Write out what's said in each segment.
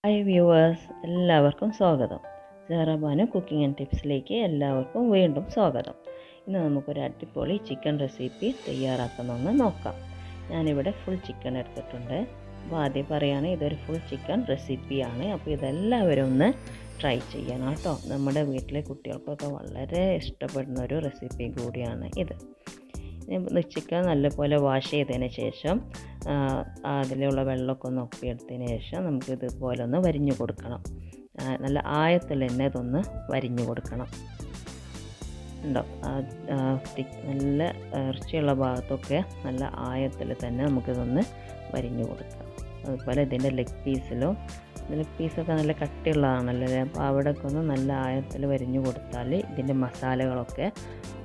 Hi viewers, എല്ലാവർക്കും സ്വാഗതം. Zahrabanu cooking and ടിപ്സിലേക്ക് എല്ലാവർക്കും വീണ്ടും സ്വാഗതം. ഇന്ന് നമുക്കൊരു അടിപൊളി ചിക്കൻ റെസിപ്പി തയ്യാറാക്കുന്നതെന്ന് നോക്കാം. ഞാനിവിടെ ഫുൾ ചിക്കൻ എടുത്തിട്ടുണ്ട്. അപ്പോൾ ആദ്യം പറയുകയാണെങ്കിൽ ഇതൊരു ഫുൾ ചിക്കൻ റെസിപ്പിയാണ്. അപ്പോൾ ഇതെല്ലാവരും ഒന്ന് ട്രൈ ചെയ്യണം കേട്ടോ. നമ്മുടെ വീട്ടിലെ കുട്ടികൾക്കൊക്കെ വളരെ ഇഷ്ടപ്പെടുന്ന ഒരു റെസിപ്പി കൂടിയാണ് ഇത്. ചിക്കൻ നല്ലപോലെ വാഷ് ചെയ്തതിന് ശേഷം അതിലുള്ള വെള്ളമൊക്കെ ഒന്ന് ഒപ്പിയെടുത്തതിന് ശേഷം നമുക്ക് ഇതുപോലെ ഒന്ന് വരിഞ്ഞു കൊടുക്കണം. നല്ല ആഴത്തിൽ തന്നെ ഇതൊന്ന് വരിഞ്ഞു കൊടുക്കണം. ഉണ്ടോ, നല്ല ഇറച്ചിയുള്ള ഭാഗത്തൊക്കെ നല്ല ആഴത്തിൽ തന്നെ നമുക്കിതൊന്ന് വരിഞ്ഞു കൊടുക്കാം. അതുപോലെ ഇതിൻ്റെ ലെഗ് പീസൊക്കെ നല്ല കട്ടിയുള്ളതാണല്ലോ, അപ്പോൾ അവിടെയൊക്കെ ഒന്ന് നല്ല ആഴത്തിൽ വരിഞ്ഞു കൊടുത്താൽ ഇതിൻ്റെ മസാലകളൊക്കെ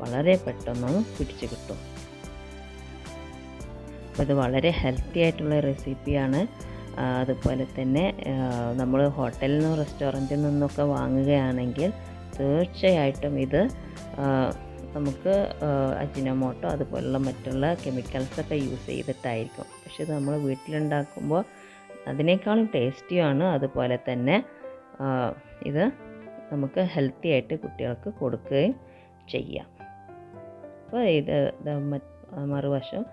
വളരെ പെട്ടെന്ന് പിടിച്ച് കിട്ടും. അപ്പോൾ ഇത് വളരെ ഹെൽത്തി ആയിട്ടുള്ള റെസിപ്പിയാണ്. അതുപോലെ തന്നെ നമ്മൾ ഹോട്ടലിൽ നിന്നും റെസ്റ്റോറൻറ്റിൽ നിന്നൊക്കെ വാങ്ങുകയാണെങ്കിൽ തീർച്ചയായിട്ടും ഇത് നമുക്ക് അജിനോമോട്ടോ അതുപോലുള്ള മറ്റുള്ള കെമിക്കൽസൊക്കെ യൂസ് ചെയ്തിട്ടായിരിക്കും. പക്ഷെ ഇത് നമ്മൾ വീട്ടിലുണ്ടാക്കുമ്പോൾ അതിനേക്കാളും ടേസ്റ്റിയാണ്. അതുപോലെ തന്നെ ഇത് നമുക്ക് ഹെൽത്തി ആയിട്ട് കുട്ടികൾക്ക് കൊടുക്കുകയും ചെയ്യാം. അപ്പോൾ ഇത് മറുവശം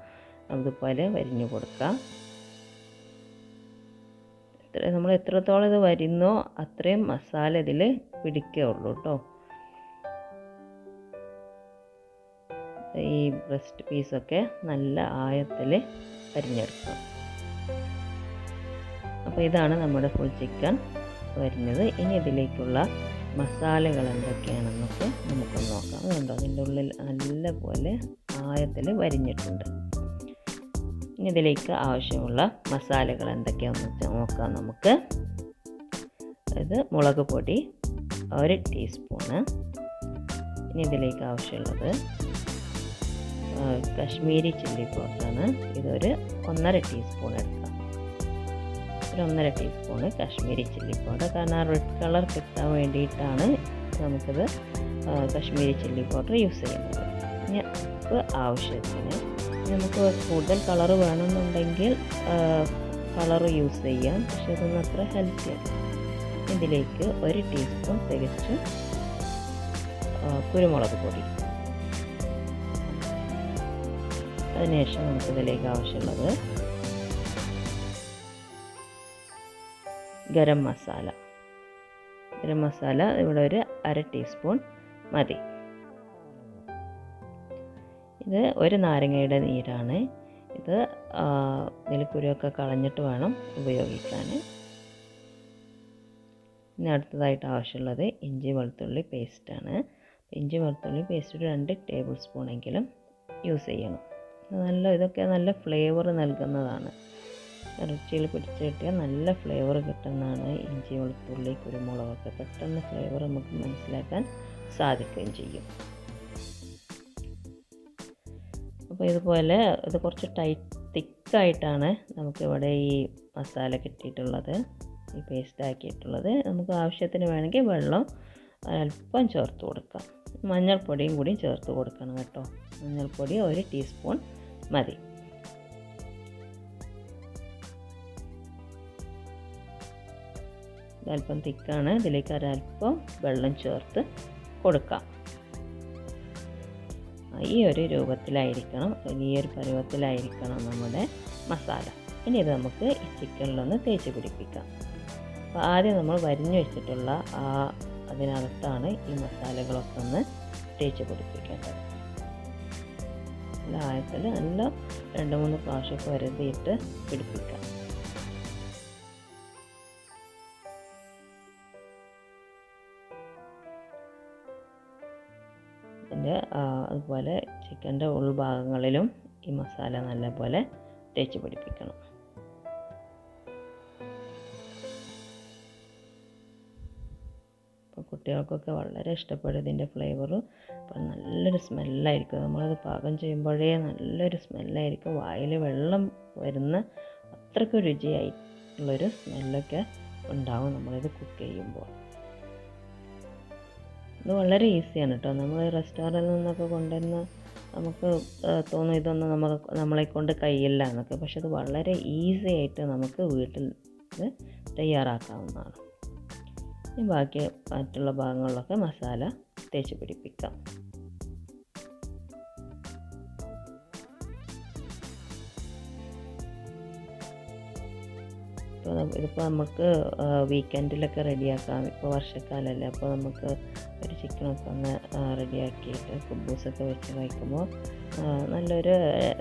അതുപോലെ വരിഞ്ഞു കൊടുക്കാം. നമ്മൾ എത്രത്തോളം ഇത് വരുന്നോ അത്രയും മസാല ഇതിൽ പിടിക്കുകയുള്ളൂ കേട്ടോ. ഈ ബ്രസ്റ്റ് പീസൊക്കെ നല്ല ആഴത്തിൽ വരിഞ്ഞെടുക്കാം. അപ്പോൾ ഇതാണ് നമ്മുടെ ഫുൾ ചിക്കൻ വരുന്നത്. ഇനി ഇതിലേക്കുള്ള മസാലകൾ എന്തൊക്കെയാണെന്നൊക്കെ നമുക്കൊന്ന് നോക്കാം. അതുകൊണ്ടോ അതിൻ്റെ ഉള്ളിൽ നല്ലപോലെ ആഴത്തിൽ വരിഞ്ഞിട്ടുണ്ട്. ഇനി ഇതിലേക്ക് ആവശ്യമുള്ള മസാലകൾ എന്തൊക്കെയാണെന്ന് നോക്കാം നമുക്ക്. ഇത് മുളക് പൊടി 1 ടീസ്പൂണ്. ഇനി ഇതിലേക്ക് ആവശ്യമുള്ളത് കശ്മീരി ചില്ലി പൗഡറാണ്. ഇതൊരു 1.5 ടീസ്പൂൺ എടുക്കാം. ഒരു 1.5 ടീസ്പൂണ് കശ്മീരി ചില്ലി പൗഡർ. കാരണം ആ റെഡ് കളർ കിട്ടാൻ വേണ്ടിയിട്ടാണ് നമുക്കിത് കശ്മീരി ചില്ലി പൗഡർ യൂസ് ചെയ്യുന്നത്. ഇനി ഉപ്പ് ആവശ്യത്തിന്. നമുക്ക് കൂടുതൽ കളർ വേണമെന്നുണ്ടെങ്കിൽ കളർ യൂസ് ചെയ്യാം, പക്ഷെ അതൊന്നും അത്ര ഹെൽത്തിയാണ്. ഇതിലേക്ക് 1 ടീസ്പൂൺ തികച്ചും കുരുമുളക് പൊടി. അതിനുശേഷം നമുക്കിതിലേക്ക് ആവശ്യമുള്ളത് ഗരം മസാല. ഇവിടെ ഒരു 1/2 ടീസ്പൂൺ മതി. ഇത് ഒരു നാരങ്ങയുടെ നീരാണ്. ഇത് ഇതിൽ കുരുവൊക്കെ കളഞ്ഞിട്ട് വേണം ഉപയോഗിക്കാൻ. ഇനി അടുത്തതായിട്ട് ആവശ്യമുള്ളത് ഇഞ്ചി വെളുത്തുള്ളി പേസ്റ്റാണ്. ഇഞ്ചി വെളുത്തുള്ളി പേസ്റ്റ് ഒരു 2 ടേബിൾ സ്പൂണെങ്കിലും യൂസ് ചെയ്യണം. ഇതൊക്കെ നല്ല ഫ്ലേവർ നൽകുന്നതാണ്. ഇറച്ചിയിൽ പിടിച്ച് കിട്ടിയാൽ നല്ല ഫ്ലേവർ കിട്ടുന്നതാണ് ഇഞ്ചി വെളുത്തുള്ളി കുരുമുളകൊക്കെ. പെട്ടെന്ന് ഫ്ലേവർ നമുക്ക് മനസ്സിലാക്കാൻ സാധിക്കുകയും ചെയ്യും. അപ്പോൾ ഇതുപോലെ ഇത് കുറച്ച് തിക്കായിട്ടാണ് നമുക്കിവിടെ ഈ മസാല കിട്ടിയിട്ടുള്ളത്, ഈ പേസ്റ്റ് ആക്കിയിട്ടുള്ളത്. നമുക്ക് ആവശ്യത്തിന് വേണമെങ്കിൽ വെള്ളം അല്പം ചേർത്ത് കൊടുക്കാം. മഞ്ഞൾപ്പൊടിയും കൂടി ചേർത്ത് കൊടുക്കണം കേട്ടോ. മഞ്ഞൾപ്പൊടി 1 ടീസ്പൂൺ മതി. ഇതല്പം തിക്കാണ്. ഇതിലേക്ക് ഒരല്പം വെള്ളം ചേർത്ത് കൊടുക്കാം. ഈ ഒരു രൂപത്തിലായിരിക്കണം, ഈ ഒരു പരുവത്തിലായിരിക്കണം നമ്മുടെ മസാല. ഇനി ഇത് നമുക്ക് ഈ ചിക്കനിലൊന്ന് തേച്ച് പിടിപ്പിക്കാം. അപ്പോൾ ആദ്യം നമ്മൾ വരിഞ്ഞു വെച്ചിട്ടുള്ള അതിനകത്താണ് ഈ മസാലകളൊക്കെ ഒന്ന് തേച്ച് പിടിപ്പിക്കേണ്ടത്. നല്ല ആഴത്തിൽ നല്ല 2-3 പ്രാവശ്യമൊക്കെ വരുത്തിയിട്ട് പിടിപ്പിക്കാം. അതുപോലെ ചിക്കൻ്റെ ഉൾഭാഗങ്ങളിലും ഈ മസാല നല്ലപോലെ തേച്ച് പിടിപ്പിക്കണം. അപ്പോൾ കുട്ടികൾക്കൊക്കെ വളരെ ഇഷ്ടപ്പെടും ഇതിൻ്റെ ഫ്ലേവറ്. അപ്പോൾ നല്ലൊരു സ്മെല്ലായിരിക്കും. നമ്മളത് പാകം ചെയ്യുമ്പോഴേ നല്ലൊരു സ്മെല്ലായിരിക്കും. വായിൽ വെള്ളം വരുന്ന അത്രയ്ക്ക് രുചിയായിട്ടുള്ളൊരു സ്മെല്ലൊക്കെ ഉണ്ടാവും നമ്മളിത് കുക്ക് ചെയ്യുമ്പോൾ. ഇത് വളരെ ഈസിയാണ് കേട്ടോ. നമ്മൾ റെസ്റ്റോറൻറ്റിൽ നിന്നൊക്കെ കൊണ്ടുവരുന്ന നമുക്ക് തോന്നും ഇതൊന്നും നമ്മളെ കൊണ്ട് കഴിയില്ല എന്നൊക്കെ. പക്ഷെ ഇത് വളരെ ഈസി ആയിട്ട് നമുക്ക് വീട്ടിൽ ഇത് തയ്യാറാക്കാവുന്നതാണ്. ഇനി ബാക്കി മറ്റുള്ള ഭാഗങ്ങളിലൊക്കെ മസാല തേച്ച് പിടിപ്പിക്കാം. ഇതിപ്പോൾ നമുക്ക് വീക്കെൻഡിലൊക്കെ റെഡിയാക്കാം. ഇപ്പോൾ വർഷക്കാലമല്ലേ, അപ്പോൾ നമുക്ക് ഒരു ചിക്കനൊക്കെ ഒന്ന് റെഡിയാക്കിയിട്ട് കുബൂസൊക്കെ വെച്ച് കഴിക്കുമ്പോൾ നല്ലൊരു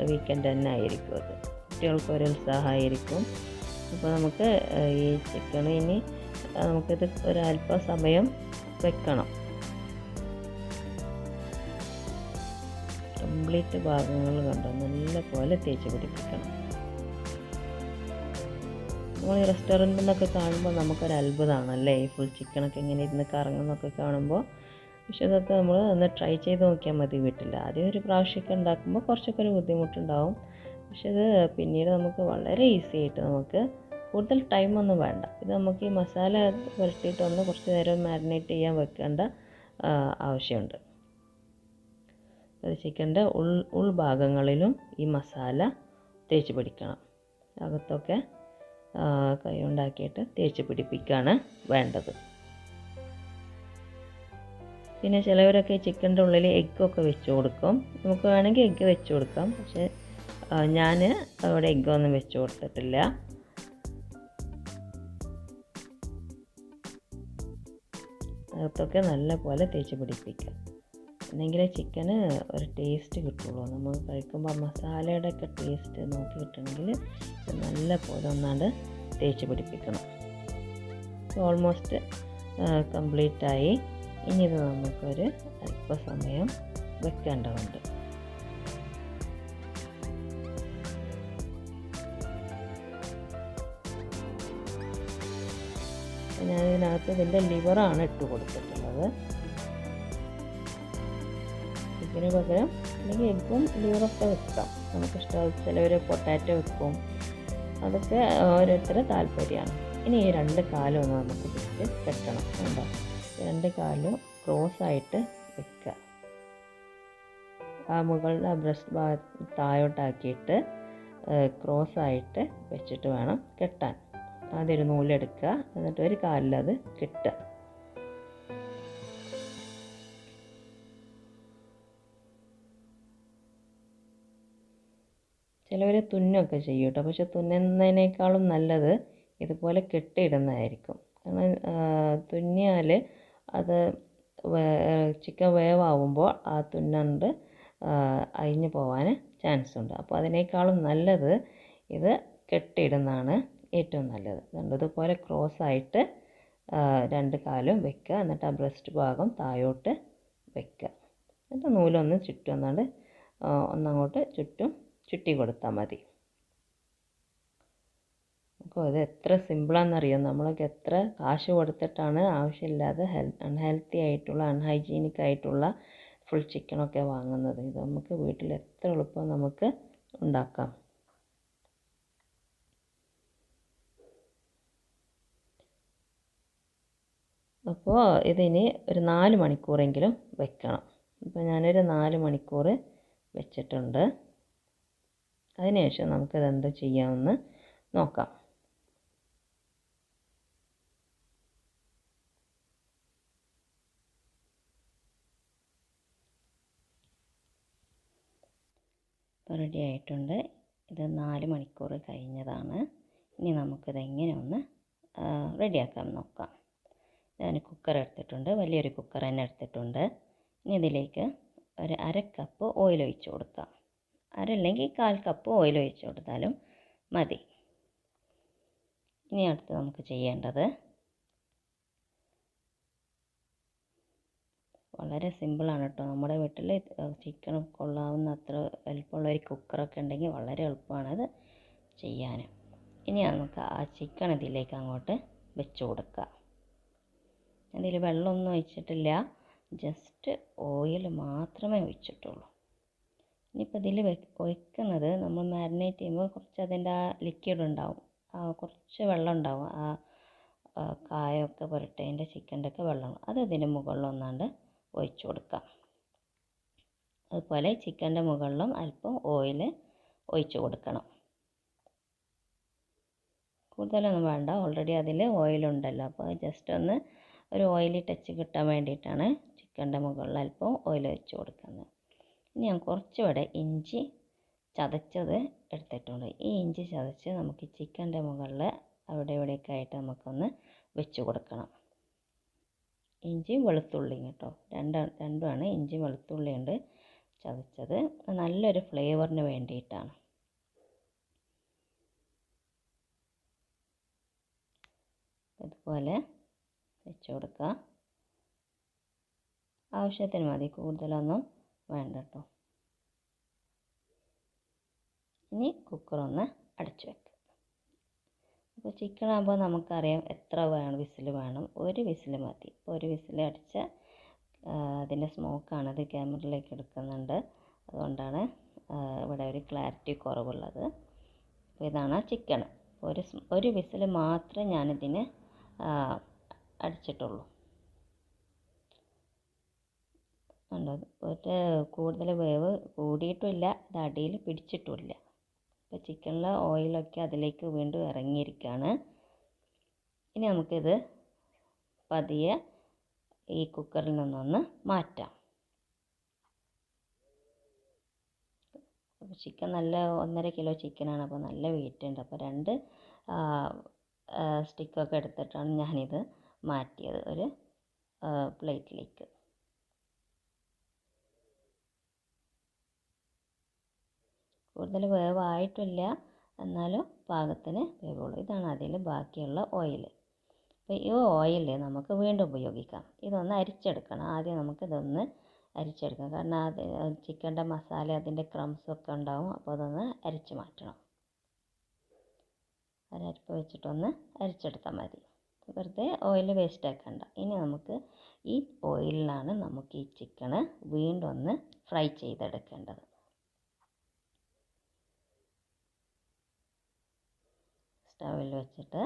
വീക്കെൻഡ് തന്നെ ആയിരിക്കും. അത് കുട്ടികൾക്കൊരു ഉത്സാഹമായിരിക്കും. അപ്പോൾ നമുക്ക് ഈ ചിക്കൻ ഇനി നമുക്കിത് ഒരല്പം സമയം വെക്കണം. കംപ്ലീറ്റ് ഭാഗങ്ങൾ കണ്ടോ നല്ല പോലെ തേച്ച് പിടിപ്പിക്കണം. നമ്മൾ ഈ റെസ്റ്റോറൻറ്റിൽ നിന്നൊക്കെ കാണുമ്പോൾ നമുക്കൊരു അത്ഭുതമാണല്ലേ, ഈ ഫുൾ ചിക്കനൊക്കെ ഇങ്ങനെ ഇരുന്ന് കറങ്ങുന്നൊക്കെ കാണുമ്പോൾ. പക്ഷെ ഇതൊക്കെ നമ്മൾ ഒന്ന് ട്രൈ ചെയ്ത് നോക്കിയാൽ മതി വീട്ടിൽ. ആദ്യം ഒരു പ്രാവശ്യമൊക്കെ ഉണ്ടാക്കുമ്പോൾ കുറച്ചൊക്കെ ഒരു ബുദ്ധിമുട്ടുണ്ടാവും. പക്ഷെ ഇത് പിന്നീട് നമുക്ക് വളരെ ഈസി ആയിട്ട്, നമുക്ക് കൂടുതൽ ടൈമൊന്നും വേണ്ട. ഇത് നമുക്ക് ഈ മസാല പുരട്ടിയിട്ടൊന്ന് കുറച്ച് നേരം മാരിനേറ്റ് ചെയ്യാൻ വെക്കേണ്ട ആവശ്യമുണ്ട്. അത് ചിക്കൻ്റെ ഉൾഭാഗങ്ങളിലും ഈ മസാല തേച്ച് പിടിക്കണം. അകത്തൊക്കെ കൈ ഉണ്ടാക്കിയിട്ട് തേച്ച് പിടിപ്പിക്കുകയാണ് വേണ്ടത്. പിന്നെ ചിലവരൊക്കെ ചിക്കൻ്റെ ഉള്ളിൽ എഗ്ഗൊക്കെ വെച്ച് കൊടുക്കും. നമുക്ക് വേണമെങ്കിൽ എഗ്ഗ് വെച്ച് കൊടുക്കാം. പക്ഷേ ഞാൻ അവിടെ എഗ്ഗൊന്നും വെച്ച് കൊടുത്തിട്ടില്ല. അകത്തൊക്കെ നല്ല പോലെ തേച്ച് പിടിപ്പിക്കാം. എന്നെങ്കിലേ ചിക്കന് ഒരു ടേസ്റ്റ് കിട്ടുള്ളൂ. നമ്മൾ കഴിക്കുമ്പോൾ മസാലയുടെ ഒക്കെ ടേസ്റ്റ് നോക്കി കിട്ടണമെങ്കിൽ നല്ല പോലെ ഒന്നാണ്ട് തേച്ച് പിടിപ്പിക്കണം. ഓൾമോസ്റ്റ് കംപ്ലീറ്റായി. ഇനി ഇത് നമുക്കൊരു അല്പസമയം വെക്കേണ്ടതുണ്ട്. ഞാനിതിനകത്ത് ഇതിൻ്റെ ലിവറാണ് ഇട്ട് കൊടുത്തിട്ടുള്ളത്. ചിക്കന് പകരം അല്ലെങ്കിൽ എഗ്ഗും ലിവറൊക്കെ വെക്കാം, നമുക്കിഷ്ടം. ചിലവർ പൊട്ടാറ്റോ വെക്കും. അതൊക്കെ ഓരോരുത്തരുടെ താല്പര്യമാണ്. ഇനി ഈ 2 കാലും ഒന്ന് നമുക്ക് പിടിച്ച് കെട്ടണം. കണ്ടോ, 2 കാലും ക്രോസായിട്ട് വെക്കുക. ആ മുകളിൽ ബ്രസ്റ്റ് ഭാഗം താഴോട്ടാക്കിയിട്ട് ക്രോസായിട്ട് വെച്ചിട്ട് വേണം കെട്ടാൻ. ആദ്യം നൂലെടുക്കുക, എന്നിട്ട് ഒരു കാലിലത് കെട്ടുക. ചിലവർ തുന്നൊക്കെ ചെയ്യും കേട്ടോ. പക്ഷെ തുന്നുന്നതിനേക്കാളും നല്ലത് ഇതുപോലെ കെട്ടിയിടുന്നതായിരിക്കും. കാരണം തുന്നിയാൽ അത് ചിക്കൻ വേവാകുമ്പോൾ ആ തുന്നണ്ട് അഴിഞ്ഞു പോകാൻ ചാൻസ് ഉണ്ട്. അപ്പോൾ അതിനേക്കാളും നല്ലത് ഇത് കെട്ടിയിടുന്നതാണ് ഏറ്റവും നല്ലത്. ഇതുപോലെ ക്രോസായിട്ട് 2 കാലും വെക്കുക. എന്നിട്ട് ആ ബ്രസ്റ്റ് ഭാഗം താഴോട്ട് വെക്കുക. എന്നിട്ട് നൂലൊന്ന് ചുറ്റും ഒന്നങ്ങോട്ട് ചുറ്റി കൊടുത്താൽ മതി. അപ്പോൾ ഇത് എത്ര സിമ്പിളാണെന്നറിയാം. നമ്മളൊക്കെ എത്ര കാശ് കൊടുത്തിട്ടാണ് ആവശ്യമില്ലാതെ അൺഹെൽത്തി ആയിട്ടുള്ള അൺഹൈജീനിക് ആയിട്ടുള്ള ഫുൾ ചിക്കനൊക്കെ വാങ്ങുന്നത്. ഇത് നമുക്ക് വീട്ടിൽ എത്ര എളുപ്പം നമുക്ക് ഉണ്ടാക്കാം. അപ്പോൾ ഇതിന് ഒരു 4 മണിക്കൂറെങ്കിലും വെക്കണം. ഇപ്പോൾ ഞാനൊരു 4 മണിക്കൂർ വെച്ചിട്ടുണ്ട്. അതിനുശേഷം നമുക്കിത് എന്ത് ചെയ്യാമെന്ന് നോക്കാം. ഇപ്പോൾ റെഡി ആയിട്ടുണ്ട്. ഇത് 4 മണിക്കൂർ കഴിഞ്ഞതാണ്. ഇനി നമുക്കിത് എങ്ങനെ ഒന്ന് റെഡിയാക്കാൻ നോക്കാം. ഞാൻ കുക്കർ എടുത്തിട്ടുണ്ട്, വലിയൊരു കുക്കർ തന്നെ എടുത്തിട്ടുണ്ട്. ഇനി ഇതിലേക്ക് ഒരു 1/2 കപ്പ് ഓയിൽ ഒഴിച്ച് കൊടുക്കാം. അല്ലെങ്കിൽ 1/4 കപ്പ് ഓയിൽ ഒഴിച്ച് കൊടുത്താലും മതി. ഇനി അടുത്ത് നമുക്ക് ചെയ്യേണ്ടത് വളരെ സിമ്പിളാണ് കേട്ടോ. നമ്മുടെ വീട്ടിൽ ചിക്കൻ കൊള്ളാവുന്ന അത്ര എളുപ്പമുള്ള ഒരു കുക്കറൊക്കെ ഉണ്ടെങ്കിൽ വളരെ എളുപ്പമാണത് ചെയ്യാൻ. ഇനി നമുക്ക് ആ ചിക്കൻ ഇതിലേക്ക് അങ്ങോട്ട് വെച്ച് കൊടുക്കുക. അതിൽ വെള്ളമൊന്നും ഒഴിച്ചിട്ടില്ല, ജസ്റ്റ് ഓയിൽ മാത്രമേ ഒഴിച്ചിട്ടുള്ളൂ. ഇനിയിപ്പോൾ ഇതിൽ ഒഴിക്കുന്നത് നമ്മൾ മാരിനേറ്റ് ചെയ്യുമ്പോൾ കുറച്ച് അതിൻ്റെ ആ ലിക്വിഡ് ഉണ്ടാവും, കുറച്ച് വെള്ളം ഉണ്ടാവും. ആ കായൊക്കെ പുരട്ടേൻ്റെ ചിക്കൻ്റെ ഒക്കെ വെള്ളം അത് ഇതിൻ്റെ മുകളിൽ ഒന്നാണ്ട് ഒഴിച്ചു കൊടുക്കാം. അതുപോലെ ചിക്കൻ്റെ മുകളിലും അല്പം ഓയിൽ ഒഴിച്ചു കൊടുക്കണം. കൂടുതലൊന്നും വേണ്ട, ഓൾറെഡി അതിൽ ഓയിലുണ്ടല്ലോ. അപ്പോൾ ജസ്റ്റ് ഒന്ന് ഒരു ഓയിലി ടച്ച് കിട്ടാൻ വേണ്ടിയിട്ടാണ് ചിക്കൻ്റെ മുകളിൽ അല്പം ഓയിൽ വെച്ച് കൊടുക്കുന്നത്. ഇനി ഞാൻ കുറച്ചുകൂടെ ഇഞ്ചി ചതച്ചത് എടുത്തിട്ടുണ്ട്. ഈ ഇഞ്ചി ചതച്ച് നമുക്ക് ചിക്കൻ്റെ മുകളിൽ അവിടെ ഇവിടെയൊക്കെ ആയിട്ട് നമുക്കൊന്ന് വെച്ച് കൊടുക്കണം. ഇഞ്ചിയും വെളുത്തുള്ളിയും കേട്ടോ, രണ്ടുമാണ്. ഇഞ്ചി വെളുത്തുള്ളി ഉണ്ട് ചതച്ചത്, നല്ലൊരു ഫ്ലേവറിന് വേണ്ടിയിട്ടാണ്. ഇതുപോലെ വെച്ച് കൊടുക്കുക. ആവശ്യത്തിന് മതി, കൂടുതലൊന്നും വേണ്ട കേട്ടോ. ഇനി കുക്കറൊന്ന് അടച്ചു വെക്കുക. അപ്പോൾ ചിക്കൻ ആകുമ്പോൾ നമുക്കറിയാം എത്ര വിസിൽ വേണം. ഒരു വിസിൽ മതി. ഇപ്പോൾ ഒരു വിസിൽ അടിച്ചാൽ അതിൻ്റെ സ്മോക്കാണത് ക്യാമറയിലേക്ക് എടുക്കുന്നുണ്ട്, അതുകൊണ്ടാണ് ഇവിടെ ഒരു ക്ലാരിറ്റി കുറവുള്ളത്. അപ്പോൾ ഇതാണ് ചിക്കൻ. ഒരു വിസിൽ മാത്രമേ ഞാനിതിന് അടിച്ചിട്ടുള്ളൂ. ഉണ്ടോ, ഒരു കൂടുതൽ വേവ് കൂടിയിട്ടുമില്ല, ഇത് അടിയിൽ പിടിച്ചിട്ടുമില്ല. അപ്പോൾ ചിക്കനിലെ ഓയിലൊക്കെ അതിലേക്ക് വീണ്ടും ഇറങ്ങിയിരിക്കുകയാണ്. ഇനി നമുക്കിത് പതിയെ ഈ കുക്കറിൽ നിന്നൊന്ന് മാറ്റാം. ചിക്കൻ നല്ല 1.5 കിലോ ചിക്കനാണ്, അപ്പോൾ നല്ല വെയിറ്റ് ഉണ്ട്. അപ്പോൾ 2 സ്റ്റിക്കൊക്കെ എടുത്തിട്ടാണ് ഞാനിത് മാറ്റിയത് ഒരു പ്ലേറ്റിലേക്ക്. കൂടുതൽ വേവായിട്ടില്ല, എന്നാലും പാകത്തിന് വേവുള്ളൂ. ഇതാണ് അതിൽ ബാക്കിയുള്ള ഓയിൽ. അപ്പോൾ ഈ ഓയിൽ നമുക്ക് വീണ്ടും ഉപയോഗിക്കാം. ഇതൊന്ന് അരിച്ചെടുക്കണം. ആദ്യം നമുക്കിതൊന്ന് അരിച്ചെടുക്കാം, കാരണം അത് ചിക്കൻ്റെ മസാല അതിൻ്റെ ക്രംസൊക്കെ ഉണ്ടാവും. അപ്പോൾ അതൊന്ന് അരിച്ച് മാറ്റണം. ഒരരിപ്പ് വെച്ചിട്ടൊന്ന് അരിച്ചെടുത്താൽ മതി, വെറുതെ ഓയിൽ വേസ്റ്റ് ആക്കണ്ട. ഇനി നമുക്ക് ഈ ഓയിലിലാണ് നമുക്ക് ഈ ചിക്കന് വീണ്ടും ഒന്ന് ഫ്രൈ ചെയ്തെടുക്കേണ്ടത്. സ്റ്റവിൽ വെച്ചിട്ട്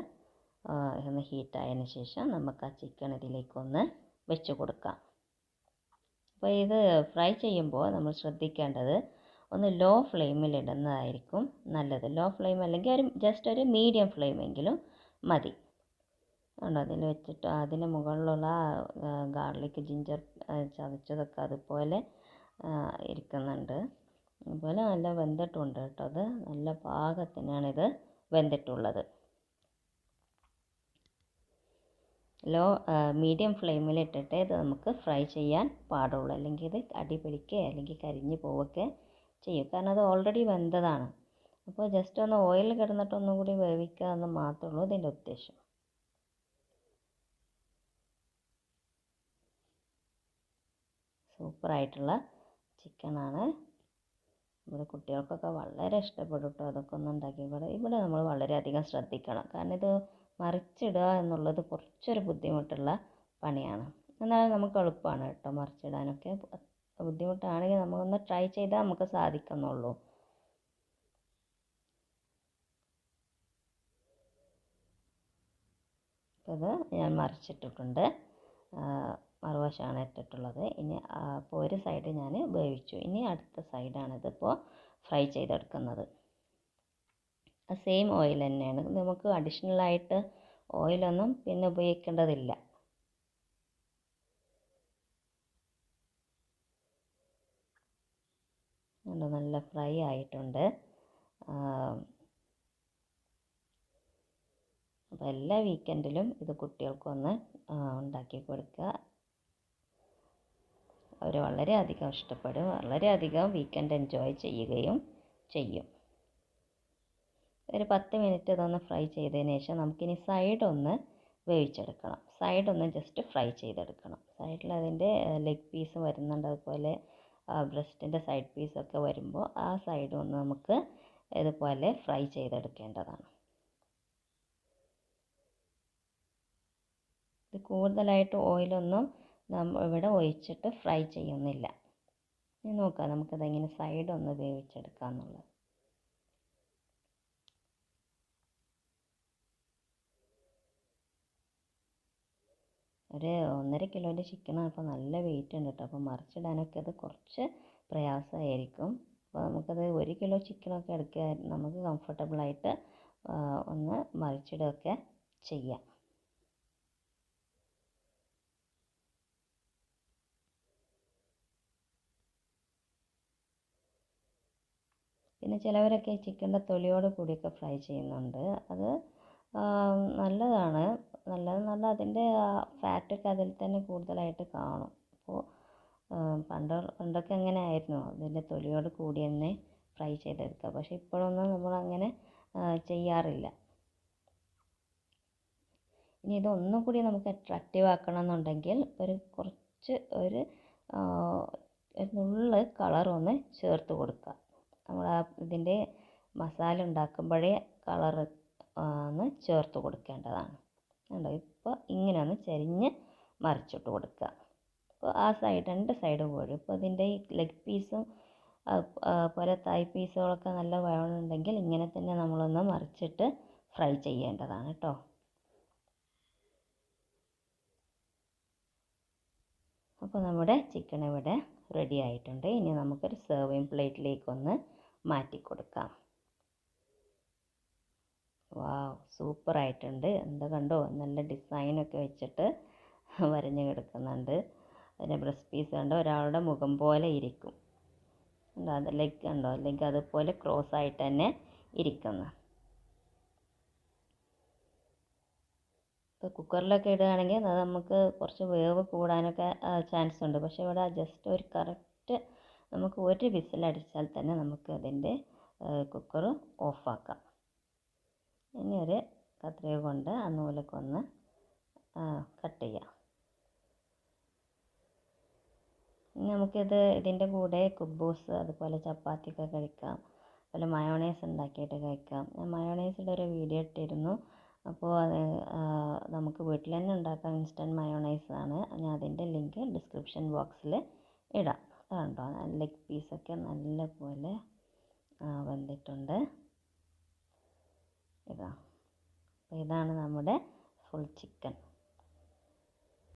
ഒന്ന് ഹീറ്റായതിന് ശേഷം നമുക്ക് ആ ചിക്കൻ ഇതിലേക്കൊന്ന് വെച്ച് കൊടുക്കാം. അപ്പോൾ ഇത് ഫ്രൈ ചെയ്യുമ്പോൾ നമ്മൾ ശ്രദ്ധിക്കേണ്ടത് ഒന്ന് ലോ ഫ്ലെയിമിൽ ഇടുന്നതായിരിക്കും നല്ലത്. ലോ ഫ്ലെയിം അല്ലെങ്കിൽ ജസ്റ്റ് ഒരു മീഡിയം ഫ്ലെയിമെങ്കിലും മതി. അതുകൊണ്ട് അതിൽ വെച്ചിട്ട് അതിന് മുകളിലുള്ള ഗാർലിക് ജിഞ്ചർ ചതച്ചതൊക്കെ അതുപോലെ ഇരിക്കുന്നുണ്ട്. അതുപോലെ നല്ല വെന്തിട്ടുണ്ട് കേട്ടോ. അത് നല്ല പാകത്തിനാണിത് വെന്തിട്ടുള്ളത്. മീഡിയം ഫ്ലെയിമിൽ ഇട്ടിട്ട് ഇത് നമുക്ക് ഫ്രൈ ചെയ്യാൻ പാടുള്ളൂ, അല്ലെങ്കിൽ ഇത് അടി പിടിക്കുക അല്ലെങ്കിൽ കരിഞ്ഞ് പോവുകയൊക്കെ ചെയ്യും, കാരണം അത് ഓൾറെഡി വെന്തതാണ്. അപ്പോൾ ജസ്റ്റ് ഒന്ന് ഓയിൽ കിടന്നിട്ട് ഒന്നും കൂടി വേവിക്കുക എന്ന് മാത്രമേ ഉള്ളൂ ഇതിൻ്റെ ഉദ്ദേശം. സൂപ്പറായിട്ടുള്ള ചിക്കനാണ്. നമ്മുടെ കുട്ടികൾക്കൊക്കെ വളരെ ഇഷ്ടപ്പെടും കേട്ടോ. അതൊക്കെ ഒന്ന് ഉണ്ടാക്കി ഇവിടെ നമ്മൾ വളരെയധികം ശ്രദ്ധിക്കണം, കാരണം ഇത് മറിച്ചിടുക എന്നുള്ളത് കുറച്ചൊരു ബുദ്ധിമുട്ടുള്ള പണിയാണ്. എന്നാൽ നമുക്ക് എളുപ്പമാണ് കേട്ടോ മറിച്ചിടാനൊക്കെ. ബുദ്ധിമുട്ടാണെങ്കിൽ നമുക്കൊന്ന് ട്രൈ ചെയ്താൽ നമുക്ക് സാധിക്കുന്നുള്ളൂ. ഇത് ഞാൻ മറിച്ചിട്ടിട്ടുണ്ട്, മറുവശമാണ് ഇട്ടിട്ടുള്ളത്. ഇനി അപ്പോൾ ഒരു സൈഡ് ഞാൻ വേവിച്ചു, ഇനി അടുത്ത സൈഡാണിതിപ്പോൾ ഫ്രൈ ചെയ്തെടുക്കുന്നത്. സെയിം ഓയിൽ തന്നെയാണ്, നമുക്ക് അഡീഷണലായിട്ട് ഓയിലൊന്നും പിന്നെ ഉപയോഗിക്കേണ്ടതില്ല. നല്ല ഫ്രൈ ആയിട്ടുണ്ട്. അപ്പോൾ എല്ലാ വീക്കെൻഡിലും ഇത് കുട്ടികൾക്കൊന്ന് ഉണ്ടാക്കി കൊടുക്കുക. അവർ വളരെയധികം ഇഷ്ടപ്പെടും, വളരെയധികം വീക്കെൻഡ് എൻജോയ് ചെയ്യുകയും ചെയ്യും. ഒരു 10 മിനിറ്റ് ഇതൊന്ന് ഫ്രൈ ചെയ്തതിന് ശേഷം നമുക്കിനി സൈഡൊന്ന് വേവിച്ചെടുക്കണം. സൈഡൊന്ന് ജസ്റ്റ് ഫ്രൈ ചെയ്തെടുക്കണം. സൈഡിൽ അതിൻ്റെ ലെഗ് പീസ് വരുന്നുണ്ട്, അതുപോലെ ബ്രസ്റ്റിൻ്റെ സൈഡ് പീസൊക്കെ വരുമ്പോൾ ആ സൈഡ് ഒന്ന് നമുക്ക് ഇതുപോലെ ഫ്രൈ ചെയ്തെടുക്കേണ്ടതാണ്. ഇത് കൂടുതലായിട്ട് ഓയിലൊന്നും ഇവിടെ ഒഴിച്ചിട്ട് ഫ്രൈ ചെയ്യുന്നില്ല. ഇനി നോക്കാം നമുക്കതെങ്ങനെ സൈഡൊന്ന് വേവിച്ചെടുക്കാമെന്നുള്ളത്. ഒരു 1.5 കിലോൻ്റെ ചിക്കനാണ്, അപ്പോൾ നല്ല വെയിറ്റ് ഉണ്ട് കേട്ടോ. അപ്പോൾ മറിച്ചിടാനൊക്കെ അത് കുറച്ച് പ്രയാസമായിരിക്കും. അപ്പോൾ നമുക്കത് 1 കിലോ ചിക്കനൊക്കെ എടുക്കുക നമുക്ക് കംഫർട്ടബിളായിട്ട് ഒന്ന് മറിച്ചിടുകയൊക്കെ ചെയ്യാം. പിന്നെ ചിലവരൊക്കെ ചിക്കൻ്റെ തൊലിയോട് കൂടിയൊക്കെ ഫ്രൈ ചെയ്യുന്നുണ്ട്. അത് നല്ലതാണ്. നല്ലതെന്ന് പറഞ്ഞാൽ അതിൻ്റെ ഫാറ്റൊക്കെ അതിൽ തന്നെ കൂടുതലായിട്ട് കാണും. അപ്പോൾ പണ്ടൊക്കെ അങ്ങനെ ആയിരുന്നു, അതിൻ്റെ തൊലിയോട് കൂടി തന്നെ ഫ്രൈ ചെയ്തെടുക്കുക. പക്ഷേ ഇപ്പോഴൊന്നും നമ്മളങ്ങനെ ചെയ്യാറില്ല. ഇനി ഇതൊന്നും കൂടി നമുക്ക് അട്രാക്റ്റീവ് ആക്കണം എന്നുണ്ടെങ്കിൽ ഒരു നുള്ള് കളറൊന്ന് ചേർത്ത് കൊടുക്കുക. നമ്മൾ ഇതിൻ്റെ മസാല ഉണ്ടാക്കുമ്പോഴേ കളർ ഒന്ന് ചേർത്ത് കൊടുക്കേണ്ടതാണ്. കണ്ടോ, ഇപ്പോൾ ഇങ്ങനെ ഒന്ന് ചരിഞ്ഞ് മറിച്ചിട്ട് കൊടുക്കുക. അപ്പോൾ ആ രണ്ട് സൈഡും പോലും ഇപ്പോൾ ഇതിൻ്റെ ഈ ലെഗ് പീസും പോലെ തൈ പീസുകളൊക്കെ നല്ല വേണമെന്നുണ്ടെങ്കിൽ ഇങ്ങനെ തന്നെ നമ്മളൊന്ന് മറിച്ചിട്ട് ഫ്രൈ ചെയ്യേണ്ടതാണ് കേട്ടോ. അപ്പോൾ നമ്മുടെ ചിക്കൻ ഇവിടെ റെഡി ആയിട്ടുണ്ട്. ഇനി നമുക്കൊരു സെർവിങ് പ്ലേറ്റിലേക്കൊന്ന് മാറ്റി കൊടുക്കാം. വാവ്, സൂപ്പറായിട്ടുണ്ട്. എന്താ കണ്ടോ, നല്ല ഡിസൈനൊക്കെ വെച്ചിട്ട് വരഞ്ഞ് കിടക്കുന്നുണ്ട്. അതിൻ്റെ ബ്രസ്റ്റ് പീസ് കണ്ടോ, ഒരാളുടെ മുഖം പോലെ ഇരിക്കും. അത് ലെഗ് കണ്ടോ, ലെഗ് അതുപോലെ ക്രോസ് ആയിട്ട് തന്നെ ഇരിക്കുന്നു. ഇപ്പോൾ കുക്കറിലൊക്കെ ഇടുകയാണെങ്കിൽ അത് നമുക്ക് കുറച്ച് വേവ് കൂടാനൊക്കെ ചാൻസ് ഉണ്ട്. പക്ഷേ ഇവിടെ ജസ്റ്റ് ഒരു കറക്റ്റ് നമുക്ക് ഒരു വിസിലടിച്ചാൽ തന്നെ നമുക്ക് അതിൻ്റെ കുക്കർ ഓഫാക്കാം. ഇനി ഒരു കത്രിക കൊണ്ട് ആ നൂലൊക്കെ ഒന്ന് കട്ട് ചെയ്യാം. ഇനി നമുക്കിത് ഇതിൻ്റെ കൂടെ കുബൂസ് അതുപോലെ ചപ്പാത്തിയൊക്കെ കഴിക്കാം. അതുപോലെ മയോണൈസ് ഉണ്ടാക്കിയിട്ട് കഴിക്കാം. ഞാൻ മയോണൈസിൻ്റെ ഒരു വീഡിയോ ഇട്ടിരുന്നു. അപ്പോൾ അത് നമുക്ക് വീട്ടിൽ തന്നെ ഉണ്ടാക്കാം. ഇൻസ്റ്റൻറ്റ് മയോണൈസ് ആണ്. ഞാൻ അതിൻ്റെ ലിങ്ക് ഡിസ്ക്രിപ്ഷൻ ബോക്സിൽ ഇടാം. കണ്ടോ, ലെഗ് പീസൊക്കെ നല്ലപോലെ വെന്തിട്ടുണ്ട്. അപ്പോൾ ഇതാണ് നമ്മുടെ ഫുൾ ചിക്കൻ.